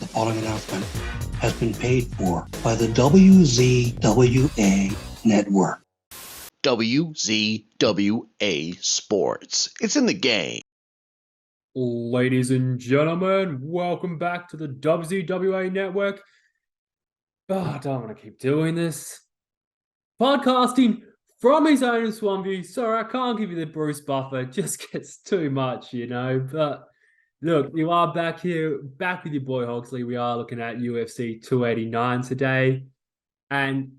The following announcement has been paid for by the WZWA Network. WZWA Sports. It's in the game. Ladies and gentlemen, welcome back to the WZWA Network. Oh, I don't want to keep doing this. Podcasting from his own Swampview. Sorry, I can't give you the Bruce Buffer. It just gets too much, you know. But look, you are back here, back with your boy Hogsley. We are looking at UFC 289 today. And,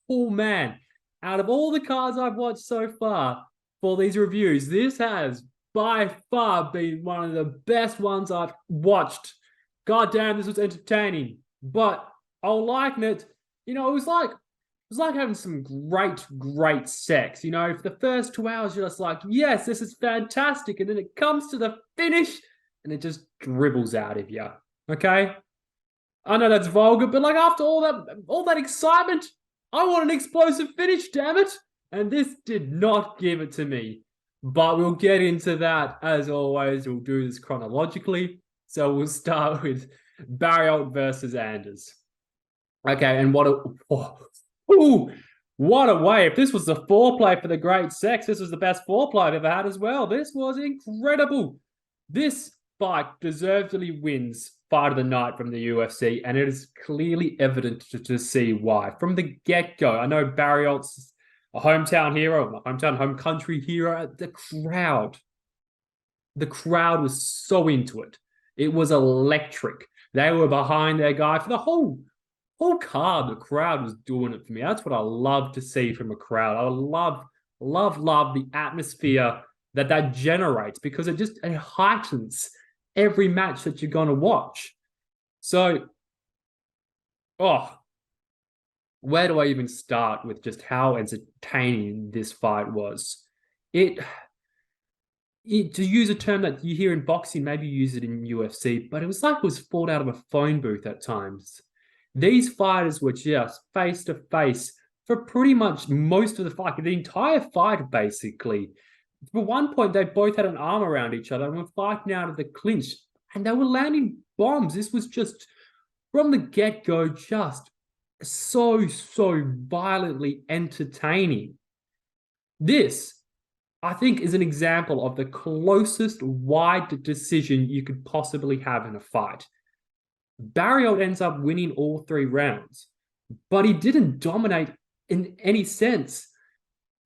oh man, out of all the cards I've watched so far for these reviews, this has by far been one of the best ones I've watched. God damn, this was entertaining. But I'll liken it, you know, it was like having some great sex. You know, for the first 2 hours, you're just like, yes, this is fantastic. And then it comes to the finish and it just dribbles out of you. Okay? I know that's vulgar, but like after all that excitement, I want an explosive finish, damn it. And this did not give it to me. But we'll get into that as always. We'll do this chronologically. So we'll start with Barriault versus Anders. Okay, and what a way. If this was the foreplay for the great sex, this was the best foreplay I've ever had as well. This was incredible. This fight deservedly wins fight of the night from the UFC, and it is clearly evident to see why. From the get-go, I know Barriault's a hometown hero, home country hero. The crowd was so into it. It was electric. They were behind their guy for the whole card. The crowd was doing it for me. That's what I love to see from a crowd. I love the atmosphere that generates, because it heightens every match that you're going to watch. So, where do I even start with just how entertaining this fight was? To use a term that you hear in boxing, maybe you use it in UFC, but it was like it was fought out of a phone booth at times. These fighters were just face to face for pretty much most of the fight, the entire fight, basically. At one point, they both had an arm around each other and were fighting out of the clinch, and they were landing bombs. This was just, from the get-go, just so violently entertaining. This, I think, is an example of the closest wide decision you could possibly have in a fight. Barriault ends up winning all 3 rounds, but he didn't dominate in any sense.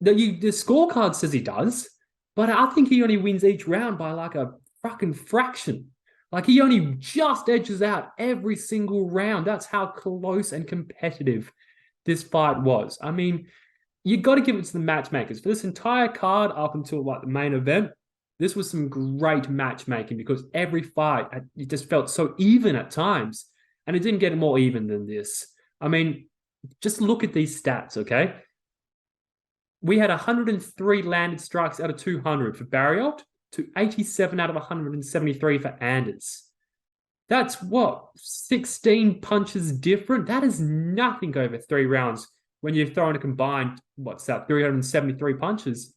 The scorecard says he does, but I think he only wins each round by like a fucking fraction. Like, he only just edges out every single round. That's how close and competitive this fight was. I mean, you got to give it to the matchmakers. For this entire card up until like the main event, this was some great matchmaking, because every fight, it just felt so even at times. And it didn't get more even than this. I mean, just look at these stats, okay? We had 103 landed strikes out of 200 for Barriault to 87 out of 173 for Anders. That's what, 16 punches different? That is nothing over 3 rounds when you're throwing a combined, 373 punches.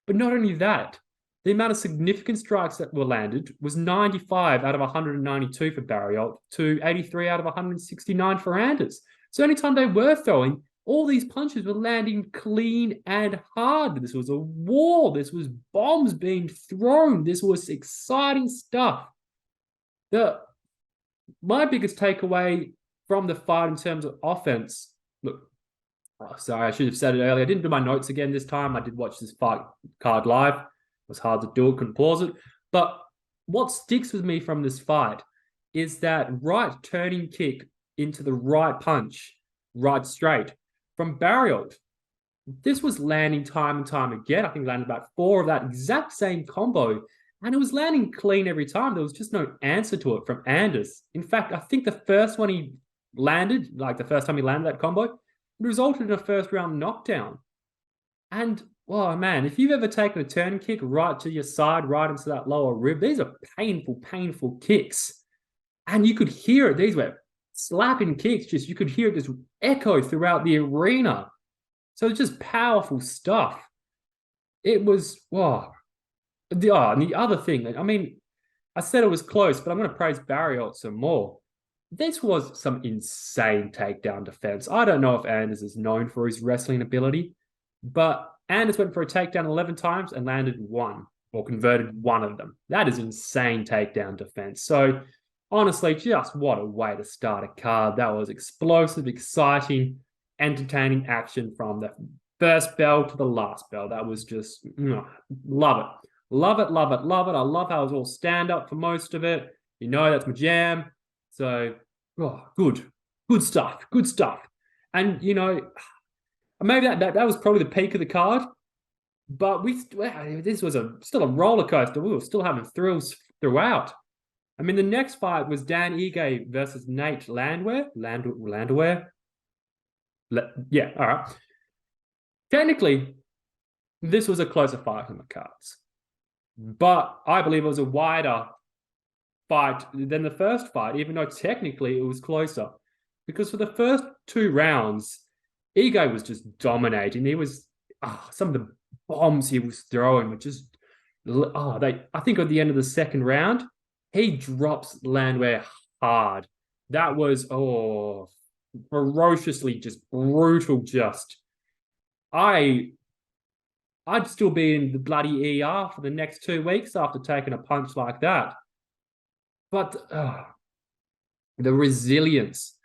But not only that, the amount of significant strikes that were landed was 95 out of 192 for Barriault to 83 out of 169 for Anders. So anytime they were throwing, all these punches were landing clean and hard. This was a war. This was bombs being thrown. This was exciting stuff. My biggest takeaway from the fight in terms of offense, sorry, I should have said it earlier. I didn't do my notes again this time. I did watch this fight card live. It was hard to do it, couldn't pause it. But what sticks with me from this fight is that right turning kick into the right punch, right straight, from Barriault. This was landing time and time again. I think landed about 4 of that exact same combo, and it was landing clean every time. There was just no answer to it from Anders. In fact, I think the first one he landed, like the first time he landed that combo, it resulted in a first round knockdown. And, oh man, if you've ever taken a turn kick right to your side, right into that lower rib, these are painful kicks. And you could hear it. These were slapping kicks. You could hear it just echo throughout the arena. So it's just powerful stuff. It was, and the other thing, I mean, I said it was close, but I'm going to praise Barriault some more. this was some insane takedown defense. I don't know if Anders is known for his wrestling ability, but Anders went for a takedown 11 times and landed one, or converted one of them. That is insane takedown defense. So honestly, just what a way to start a card. That was explosive, exciting, entertaining action from the first bell to the last bell. That was just, love it. Love it, love it, love it. I love how it was all stand-up for most of it. You know, that's my jam. So, good stuff, good stuff. And, you know, maybe that was probably the peak of the card, but this was still a roller coaster. We were still having thrills throughout. I mean, the next fight was Dan Ige versus Nate Landwehr. Yeah, all right. Technically, this was a closer fight on the cards, but I believe it was a wider fight than the first fight, even though technically it was closer. Because for the first 2 rounds, Ige was just dominating. He was some of the bombs he was throwing were just I think at the end of the second round, he drops Landwehr hard. That was ferociously just brutal. I'd still be in the bloody ER for the next 2 weeks after taking a punch like that. But the resilience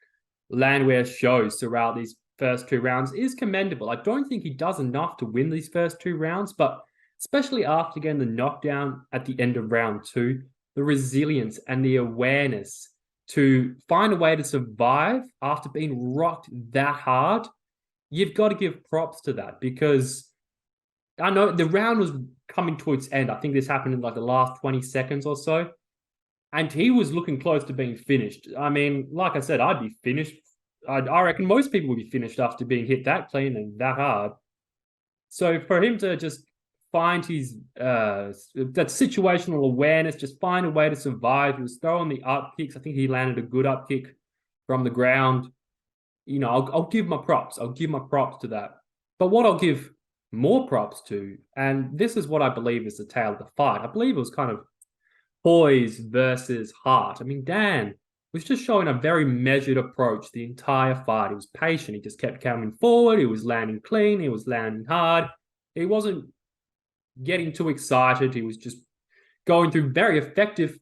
Landwehr shows throughout these first 2 rounds is commendable. I don't think he does enough to win these first 2 rounds, but especially after getting the knockdown at the end of round 2, the resilience and the awareness to find a way to survive after being rocked that hard, you've got to give props to that, because I know the round was coming to its end. I think this happened in like the last 20 seconds or so. And he was looking close to being finished. I mean, like I said, I'd be finished. I reckon most people would be finished after being hit that clean and that hard. So for him to just find his that situational awareness, just find a way to survive. He was throwing the up kicks. I think he landed a good up kick from the ground. You know, I'll give my props. I'll give my props to that. But what I'll give more props to, and this is what I believe is the tale of the fight. I believe it was kind of poise versus heart. I mean, Dan was just showing a very measured approach the entire fight. He was patient. He just kept coming forward. He was landing clean. He was landing hard. He wasn't getting too excited. He was just going through very effective,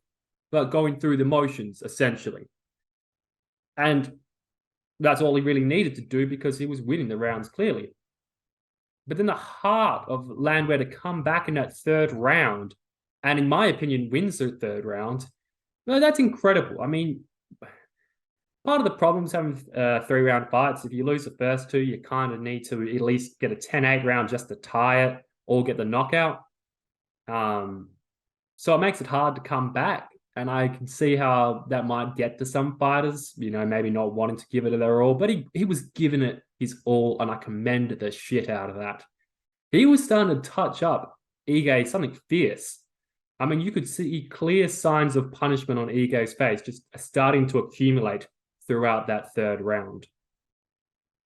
but going through the motions, essentially. And that's all he really needed to do, because he was winning the rounds clearly. But then the heart of Landwehr to come back in that 3rd round, and in my opinion, wins the 3rd round, no, that's incredible. I mean, part of the problems having 3-round fights, if you lose the first 2, you kind of need to at least get a 10-8 round just to tie it or get the knockout. So it makes it hard to come back. And I can see how that might get to some fighters, you know, maybe not wanting to give it their all, but he was giving it his all, and I commend the shit out of that. He was starting to touch up Ige something fierce. I mean, you could see clear signs of punishment on Ige's face just starting to accumulate throughout that 3rd round.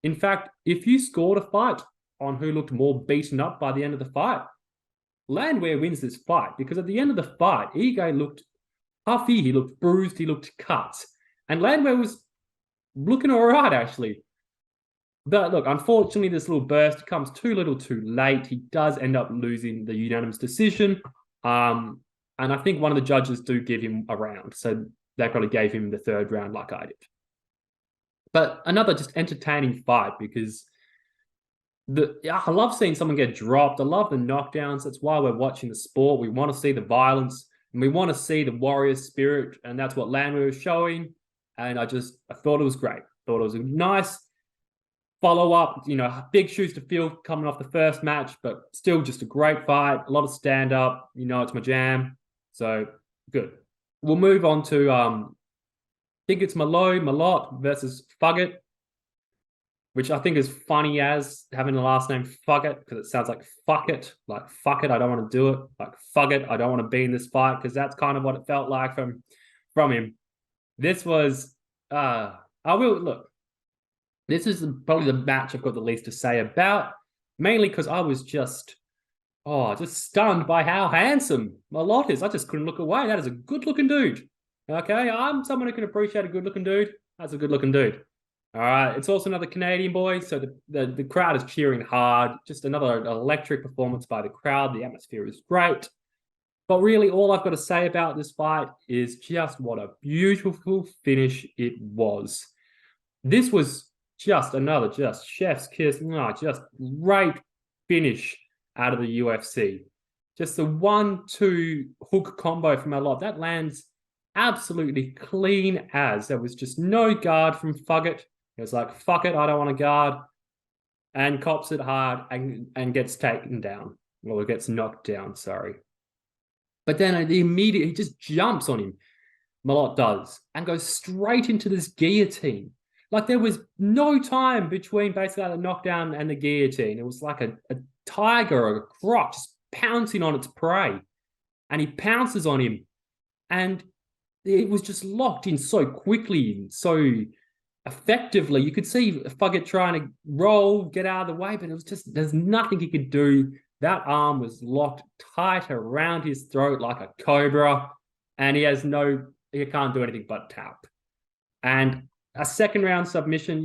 In fact, if you scored a fight on who looked more beaten up by the end of the fight, Landwehr wins this fight, because at the end of the fight, Ige looked puffy, he looked bruised, he looked cut. And Landwehr was looking all right, actually. But look, unfortunately, this little burst comes too little too late. He does end up losing the unanimous decision. And I think one of the judges do give him a round. So they probably gave him the 3rd round like I did. But another just entertaining fight, because I love seeing someone get dropped. I love the knockdowns. That's why we're watching the sport. We want to see the violence, and we want to see the warrior spirit. And that's what Landwehr was showing. And I thought it was great. Thought it was a nice follow-up, you know, big shoes to fill coming off the first match, but still just a great fight. A lot of stand-up. You know, it's my jam. So, good. We'll move on to, I think it's Malot versus Fugget, which I think is funny as having the last name Fugget, because it sounds like fuck it. Like, fuck it, I don't want to do it. Like, fuck it, I don't want to be in this fight, because that's kind of what it felt like from him. This was, this is probably the match I've got the least to say about, mainly because I was just stunned by how handsome Malot is. I just couldn't look away. That is a good-looking dude. Okay, I'm someone who can appreciate a good-looking dude. That's a good-looking dude. All right, it's also another Canadian boy, so the crowd is cheering hard. Just another electric performance by the crowd. The atmosphere is great. But really, all I've got to say about this fight is just what a beautiful finish it was. This was just another chef's kiss. Just great finish out of the UFC. Just the 1-2 hook combo from a lot. That lands absolutely clean as. There was just no guard from Fugget. It was like, fuck it, I don't want to guard. And cops it hard and gets taken down. Well, it gets knocked down, sorry. But then he just jumps on him, Malott does, and goes straight into this guillotine. Like there was no time between basically the knockdown and the guillotine. It was like a tiger or a croc just pouncing on its prey. And he pounces on him. And it was just locked in so quickly and so effectively. You could see Fugget trying to roll, get out of the way, but it was just, there's nothing he could do. That arm was locked tight around his throat like a cobra, and he can't do anything but tap. And a second round submission,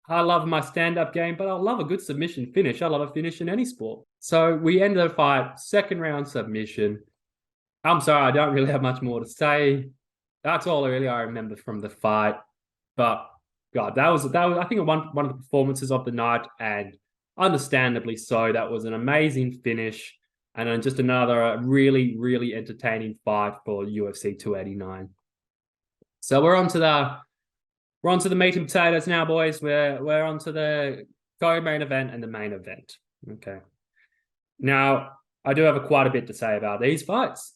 I love my stand-up game, but I love a good submission finish. I love a finish in any sport. So we end the fight, second round submission. I'm sorry, I don't really have much more to say. That's all really I remember from the fight. But God, that was I think one of the performances of the night, and understandably so. That was an amazing finish, and then just another really, really entertaining fight for UFC 289. So we're on to the meat and potatoes now, boys. We're on to the co-main event and the main event. Okay. Now, I do have quite a bit to say about these fights.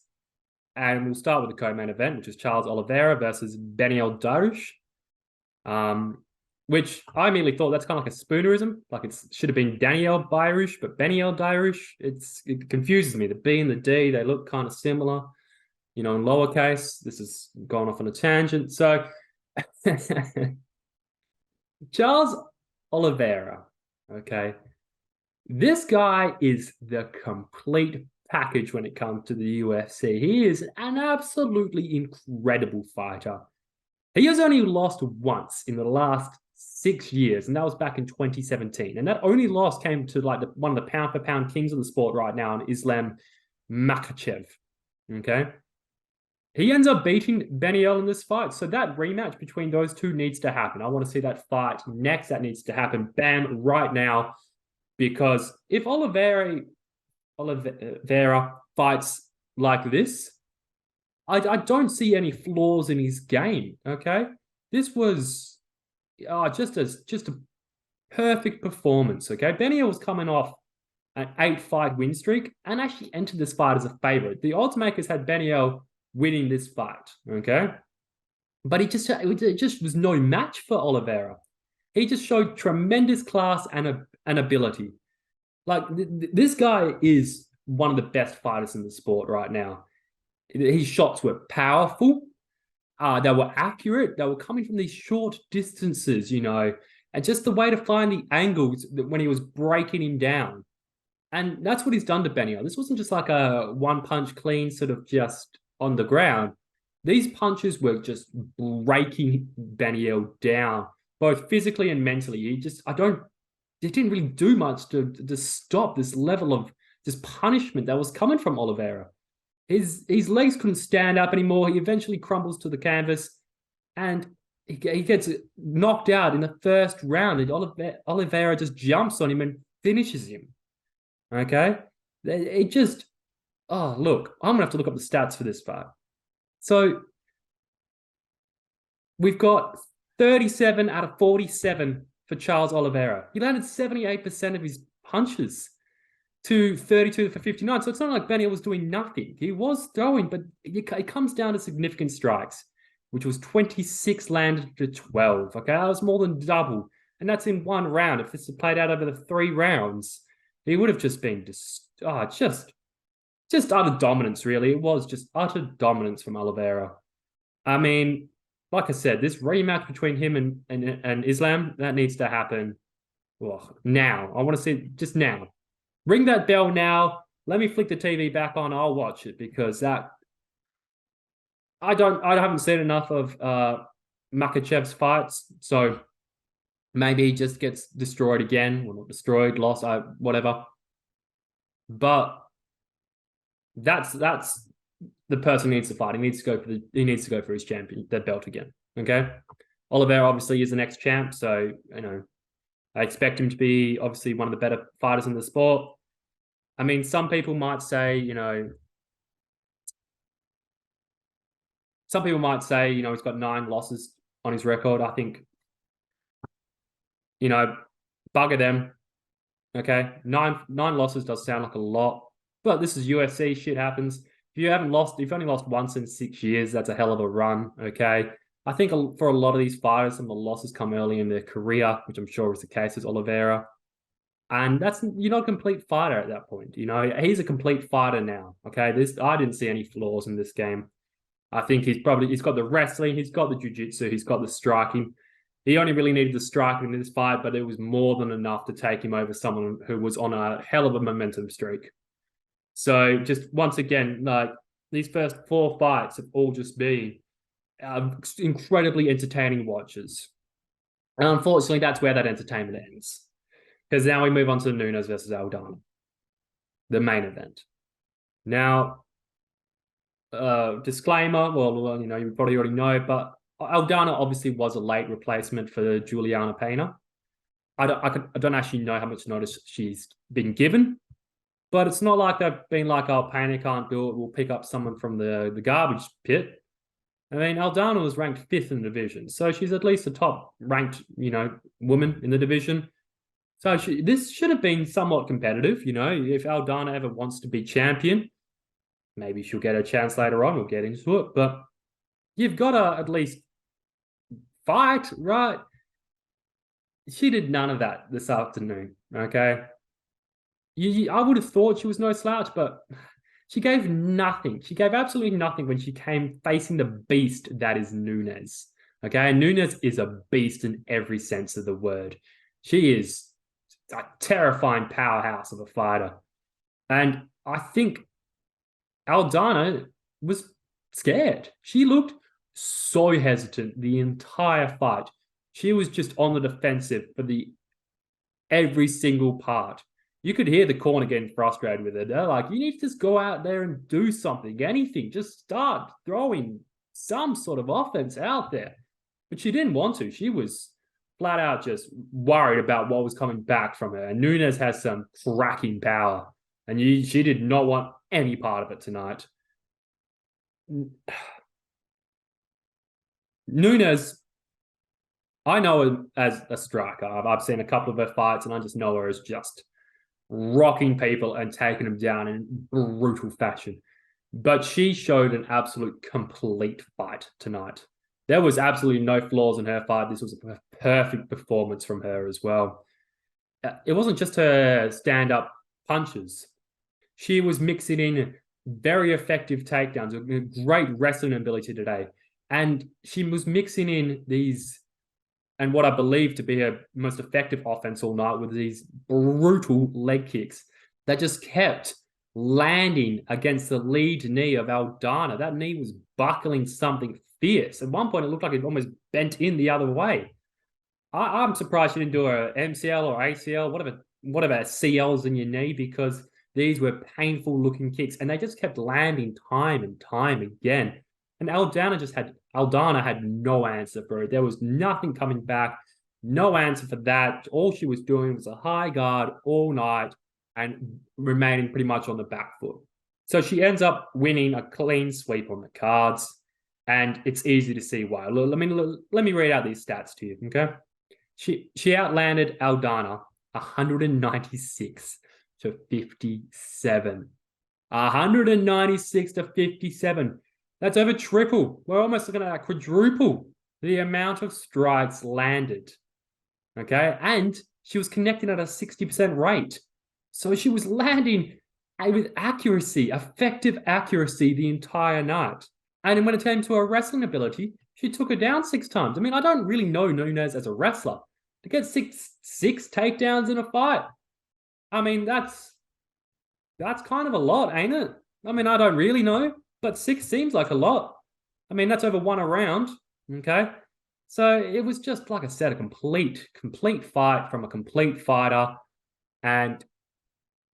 And we'll start with the co-main event, which is Charles Oliveira versus Beneil Dariush. Which I immediately thought that's kind of like a spoonerism. Like it should have been Daniel Dariush, but Beneil Dariush. It confuses me. The B and the D, they look kind of similar. In lowercase. This has gone off on a tangent. So Charles Oliveira, okay. This guy is the complete package when it comes to the UFC. He is an absolutely incredible fighter. He has only lost once in the last 6 years, and that was back in 2017. And that only loss came to like one of the pound-for-pound kings of the sport right now, Islam Makhachev. Okay? He ends up beating Beneil in this fight. So that rematch between those two needs to happen. I want to see that fight next. That needs to happen, bam, right now. Because if Oliveira fights like this, I don't see any flaws in his game, okay? This was just a perfect performance, okay? Beneil was coming off an 8-fight win streak and actually entered this fight as a favorite. The odds makers had Beneil winning this fight, okay? But it just was no match for Oliveira. He just showed tremendous class and ability. Like, this guy is one of the best fighters in the sport right now. His shots were powerful. They were accurate. They were coming from these short distances, and just the way to find the angles when he was breaking him down. And that's what he's done to Beneil. This wasn't just like a one-punch clean sort of just on the ground. These punches were just breaking Beneil down, both physically and mentally. He didn't really do much to stop this level of just punishment that was coming from Oliveira. His legs couldn't stand up anymore. He eventually crumbles to the canvas, and he gets knocked out in the first round. And Oliveira just jumps on him and finishes him. Okay? Look, I'm going to have to look up the stats for this fight. So we've got 37 out of 47 for Charles Oliveira. He landed 78% of his punches to 32 for 59. So it's not like Beneil was doing nothing. He was throwing, but it comes down to significant strikes, which was 26 landed to 12. Okay, that was more than double. And that's in one round. If this had played out over the 3 rounds, he would have just been just utter dominance, really. It was just utter dominance from Oliveira. I mean, like I said, this rematch between him and Islam, that needs to happen now. I want to see just now. Ring that bell now. Let me flick the TV back on. I'll watch it because I haven't seen enough of Makhachev's fights, so maybe he just gets destroyed again. Well, not destroyed, lost, whatever. But that's the person needs to fight. He needs to go for his champion, the belt again. Okay. Oliveira obviously is the next champ, so I expect him to be obviously one of the better fighters in the sport. I mean, some people might say, he's got 9 losses on his record. I think, bugger them. Okay. Nine losses does sound like a lot, but this is UFC. Shit happens. If you've only lost once in 6 years, that's a hell of a run. Okay. I think for a lot of these fighters, some of the losses come early in their career, which I'm sure is the case with Oliveira. And you're not a complete fighter at that point. He's a complete fighter now. Okay. I didn't see any flaws in this game. I think he's got the wrestling, he's got the jiu-jitsu, he's got the striking. He only really needed the striking in this fight, but it was more than enough to take him over someone who was on a hell of a momentum streak. So just once again, like these first 4 fights have all just been incredibly entertaining watches. And unfortunately, that's where that entertainment ends. Because now we move on to Nunes versus Aldana, the main event. Now, disclaimer, well, you probably already know, but Aldana obviously was a late replacement for Juliana Pena. I don't actually know how much notice she's been given, but it's not like they've been like, oh, Pena can't do it, we'll pick up someone from the garbage pit. I mean, Aldana was ranked 5th in the division, so she's at least a top-ranked, woman in the division. So this should have been somewhat competitive, if Aldana ever wants to be champion. Maybe she'll get a chance later on. We'll get into it. But you've got to at least fight, right? She did none of that this afternoon, okay? I would have thought she was no slouch, but she gave nothing. She gave absolutely nothing when she came facing the beast that is Nunes, okay? And Nunes is a beast in every sense of the word. She is a terrifying powerhouse of a fighter. And I think Aldana was scared. She looked so hesitant the entire fight. She was just on the defensive for every single part. You could hear the corner getting frustrated with her. They're like, you need to just go out there and do something, anything. Just start throwing some sort of offense out there. But she didn't want to. She was flat out just worried about what was coming back from her. And Nunes has some cracking power. And she did not want any part of it tonight. Nunes, I know her as a striker. I've seen a couple of her fights, and I just know her as just rocking people and taking them down in brutal fashion. But she showed an absolute complete fight tonight. There was absolutely no flaws in her fight. This was a perfect performance from her as well. It wasn't just her stand-up punches. She was mixing in very effective takedowns, a great wrestling ability today. And she was mixing in these, and what I believe to be her most effective offense all night, with these brutal leg kicks that just kept landing against the lead knee of Aldana. That knee was buckling something fierce. At one point, it looked like it almost bent in the other way. I'm surprised she didn't do a MCL or ACL, whatever CLs in your knee, because these were painful looking kicks, and they just kept landing time and time again. And Aldana had no answer for it. There was nothing coming back, no answer for that. All she was doing was a high guard all night and remaining pretty much on the back foot. So she ends up winning a clean sweep on the cards, and it's easy to see why. Let me read out these stats to you, okay? She outlanded Aldana 196 to 57. 196 to 57. That's over triple. We're almost looking at quadruple the amount of strikes landed. Okay? And she was connecting at a 60% rate. So she was landing with accuracy, effective accuracy the entire night. And when it came to her wrestling ability, she took her down 6 times. I mean, I don't really know Nunes as a wrestler. To get six takedowns in a fight, I mean, that's kind of a lot, ain't it? I mean, I don't really know, but 6 seems like a lot. I mean, that's over 1 round, okay? So it was just, like I said, a complete fight from a complete fighter. And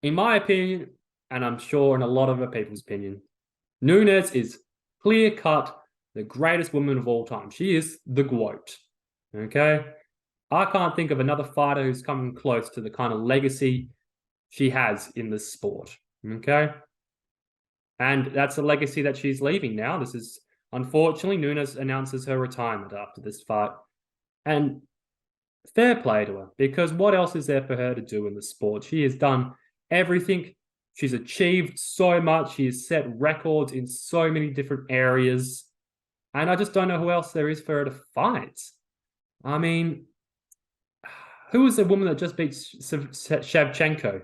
in my opinion, and I'm sure in a lot of other people's opinion, Nunes is clear-cut the greatest woman of all time. She is the GOAT, okay? I can't think of another fighter who's come close to the kind of legacy she has in the sport, okay? And that's a legacy that she's leaving now. This is, unfortunately, Nunes announces her retirement after this fight. And fair play to her, because what else is there for her to do in the sport? She has done everything. She's achieved so much. She has set records in so many different areas. And I just don't know who else there is for her to fight. I mean, who was the woman that just beat Shevchenko?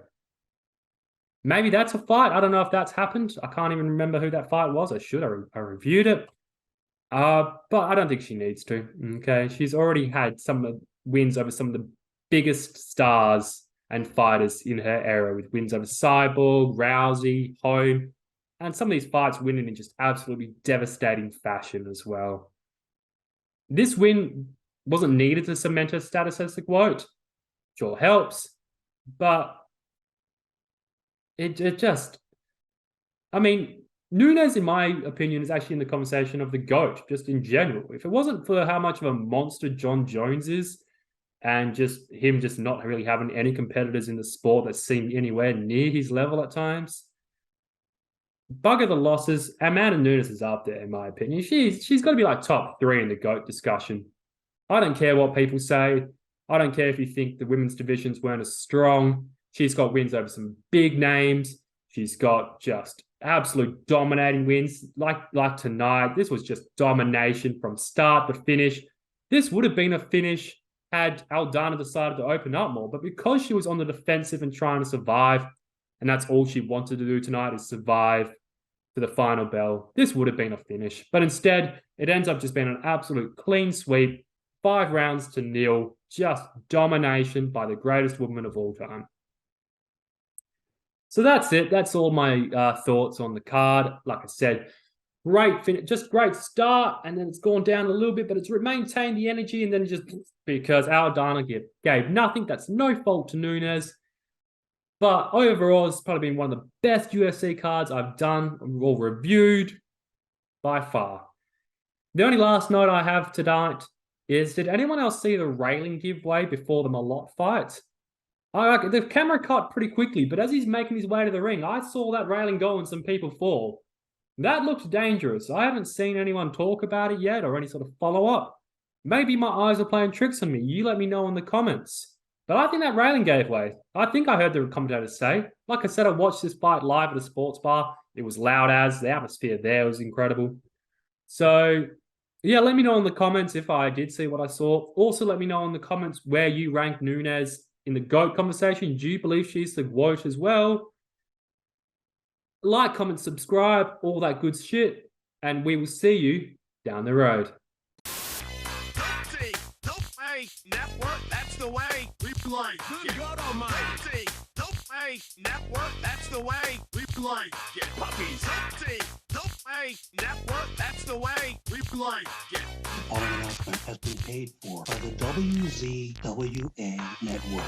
Maybe that's a fight. I don't know if that's happened. I can't even remember who that fight was. I should. I reviewed it. But I don't think she needs to. Okay, she's already had some wins over some of the biggest stars and fighters in her era, with wins over Cyborg, Rousey, Holm, and some of these fights winning in just absolutely devastating fashion as well. This win wasn't needed to cement her status as the GOAT. Sure helps, but it just, I mean, Nunes, in my opinion, is actually in the conversation of the GOAT, just in general. If it wasn't for how much of a monster John Jones is, and just him just not really having any competitors in the sport that seem anywhere near his level at times, bugger the losses, Amanda Nunes is up there, in my opinion. She's got to be like top 3 in the GOAT discussion. I don't care what people say. I don't care if you think the women's divisions weren't as strong. She's got wins over some big names. She's got just absolute dominating wins. Like tonight, this was just domination from start to finish. This would have been a finish had Aldana decided to open up more. But because she was on the defensive and trying to survive, and that's all she wanted to do tonight is survive to the final bell, this would have been a finish. But instead, it ends up just being an absolute clean sweep, 5 rounds to 0, just domination by the greatest woman of all time. So that's it. That's all my thoughts on the card. Like I said, great finish, just great start, and then it's gone down a little bit, but it's maintained the energy, and then just because Aldana gave nothing. That's no fault to Nunes. But overall, it's probably been one of the best UFC cards I've done or reviewed by far. The only last note I have tonight is, did anyone else see the railing giveaway before the Malott fight? The camera cut pretty quickly, but as he's making his way to the ring, I saw that railing go and some people fall. That looked dangerous. I haven't seen anyone talk about it yet or any sort of follow-up. Maybe my eyes are playing tricks on me. You let me know in the comments. But I think that railing gave way. I think I heard the commentators say. Like I said, I watched this fight live at a sports bar. It was loud as. The atmosphere there was incredible. So, yeah, let me know in the comments if I did see what I saw. Also, let me know in the comments where you rank Nunes in the GOAT conversation. Do you believe she's the GOAT as well? Like, comment, subscribe, all that good shit. And we will see you down the road. WZWA Network, that's the way we play. Good God Almighty. WZWA Network, that's the way we play. Get puppies. WZWA Network, that's the way we play. Get. The following announcement has been paid for by the WZWA Network.